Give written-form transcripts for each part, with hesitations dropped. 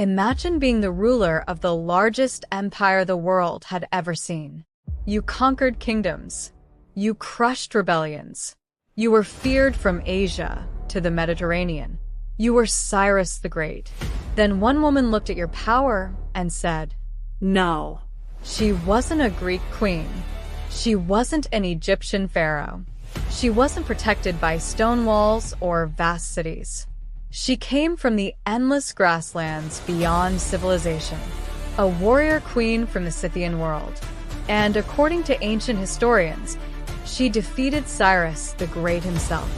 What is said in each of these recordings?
Imagine being the ruler of the largest empire the world had ever seen. You conquered kingdoms. You crushed rebellions. You were feared from Asia to the Mediterranean. You were Cyrus the Great. Then one woman looked at your power and said, "No." She wasn't a Greek queen. She wasn't an Egyptian pharaoh. She wasn't protected by stone walls or vast cities. She came from the endless grasslands beyond civilization, a warrior queen from the Scythian world. And according to ancient historians, she defeated Cyrus the Great himself.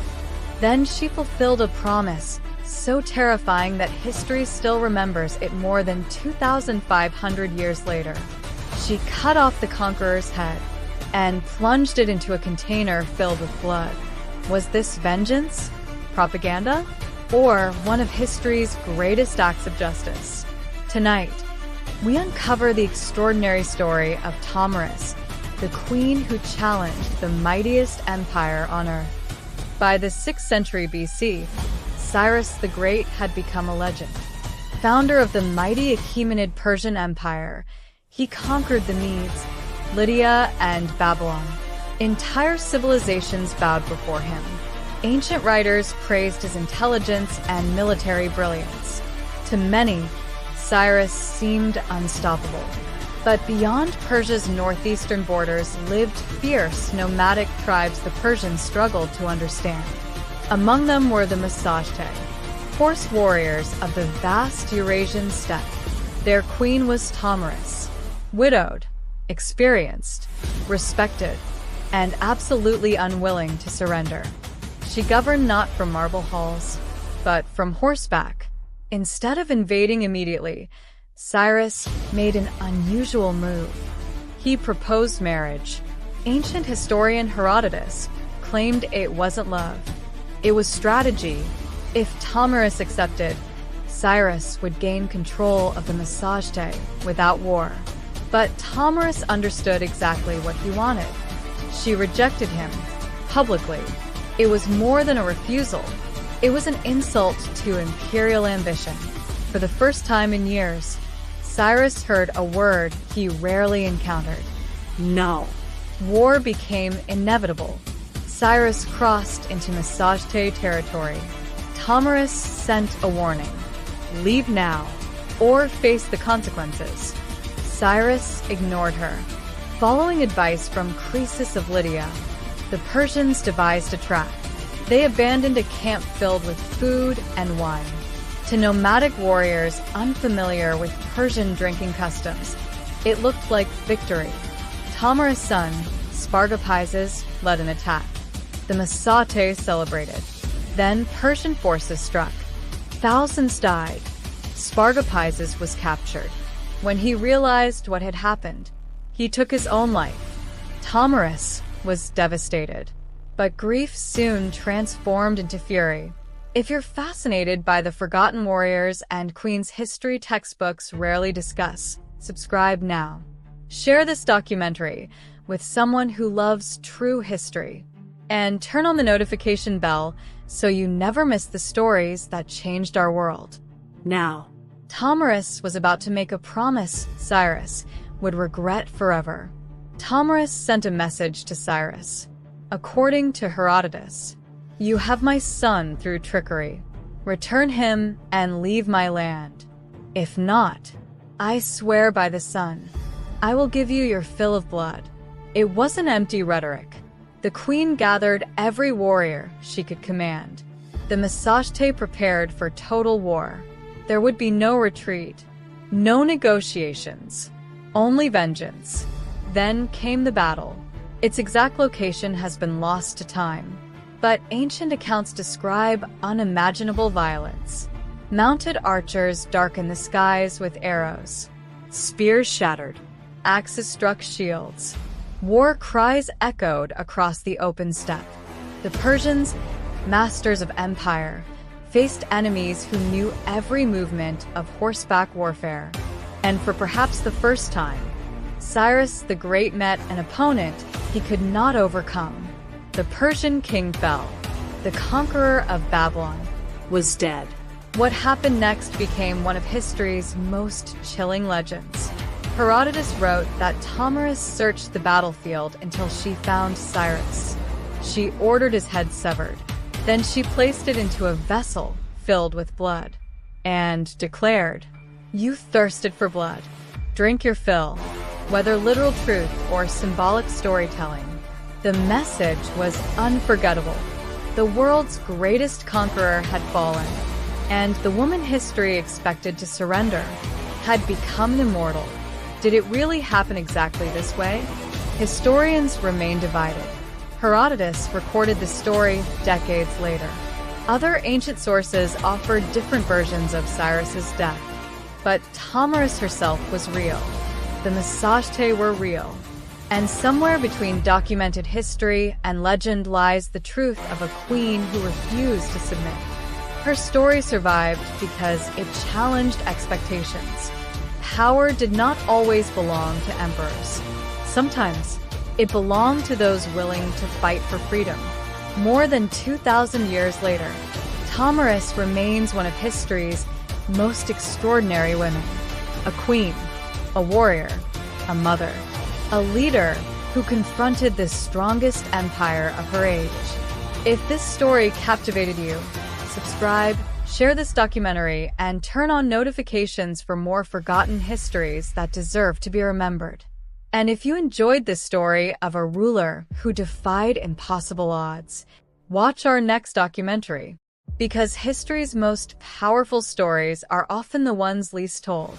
Then she fulfilled a promise so terrifying that history still remembers it more than 2,500 years later. She cut off the conqueror's head and plunged it into a container filled with blood. Was this vengeance, propaganda, or one of history's greatest acts of justice? Tonight, we uncover the extraordinary story of Tomyris, the queen who challenged the mightiest empire on earth. By the 6th century BC, Cyrus the Great had become a legend. Founder of the mighty Achaemenid Persian Empire, he conquered the Medes, Lydia, and Babylon. Entire civilizations bowed before him. Ancient writers praised his intelligence and military brilliance. To many, Cyrus seemed unstoppable. But beyond Persia's northeastern borders lived fierce nomadic tribes the Persians struggled to understand. Among them were the Massagetæ, horse warriors of the vast Eurasian steppe. Their queen was Tomyris, widowed, experienced, respected, and absolutely unwilling to surrender. She governed not from marble halls, but from horseback. Instead of invading immediately, Cyrus made an unusual move. He proposed marriage. Ancient historian Herodotus claimed it wasn't love. It was strategy. If Tomyris accepted, Cyrus would gain control of the Massagetæ without war. But Tomyris understood exactly what he wanted. She rejected him, publicly. It was more than a refusal. It was an insult to imperial ambition. For the first time in years, Cyrus heard a word he rarely encountered. No. War became inevitable. Cyrus crossed into Massagetæ territory. Tomyris sent a warning. Leave now, or face the consequences. Cyrus ignored her. Following advice from Croesus of Lydia, the Persians devised a trap. They abandoned a camp filled with food and wine. To nomadic warriors unfamiliar with Persian drinking customs, it looked like victory. Tomyris' son, Spargopizes, led an attack. The Massagetæ celebrated. Then Persian forces struck. Thousands died. Spargopizes was captured. When he realized what had happened, he took his own life. Tomyris was devastated. But grief soon transformed into fury. If you're fascinated by the forgotten warriors and queens history textbooks rarely discuss, subscribe now. Share this documentary with someone who loves true history. And turn on the notification bell so you never miss the stories that changed our world. Now, Tomyris was about to make a promise Cyrus would regret forever. Tomyris sent a message to Cyrus. According to Herodotus, "You have my son through trickery. Return him and leave my land. If not, I swear by the sun, I will give you your fill of blood." It wasn't empty rhetoric. The queen gathered every warrior she could command. The Massagetæ prepared for total war. There would be no retreat, no negotiations, only vengeance. Then came the battle. Its exact location has been lost to time, but ancient accounts describe unimaginable violence. Mounted archers darkened the skies with arrows. Spears shattered. Axes struck shields. War cries echoed across the open steppe. The Persians, masters of empire, faced enemies who knew every movement of horseback warfare. And for perhaps the first time, Cyrus the Great met an opponent he could not overcome. The Persian king fell. The conqueror of Babylon was dead. What happened next became one of history's most chilling legends. Herodotus wrote that Tomyris searched the battlefield until she found Cyrus. She ordered his head severed. Then she placed it into a vessel filled with blood and declared, "You thirsted for blood. Drink your fill." Whether literal truth or symbolic storytelling, the message was unforgettable. The world's greatest conqueror had fallen, and the woman history expected to surrender had become immortal. Did it really happen exactly this way? Historians remain divided. Herodotus recorded the story decades later. Other ancient sources offered different versions of Cyrus's death. But Tomyris herself was real. The Massagetes were real. And somewhere between documented history and legend lies the truth of a queen who refused to submit. Her story survived because it challenged expectations. Power did not always belong to emperors. Sometimes, it belonged to those willing to fight for freedom. More than 2,000 years later, Tomyris remains one of history's most extraordinary women. A queen, a warrior, a mother, a leader who confronted the strongest empire of her age. If this story captivated you, subscribe, share this documentary, and turn on notifications for more forgotten histories that deserve to be remembered. And if you enjoyed this story of a ruler who defied impossible odds, watch our next documentary. Because history's most powerful stories are often the ones least told.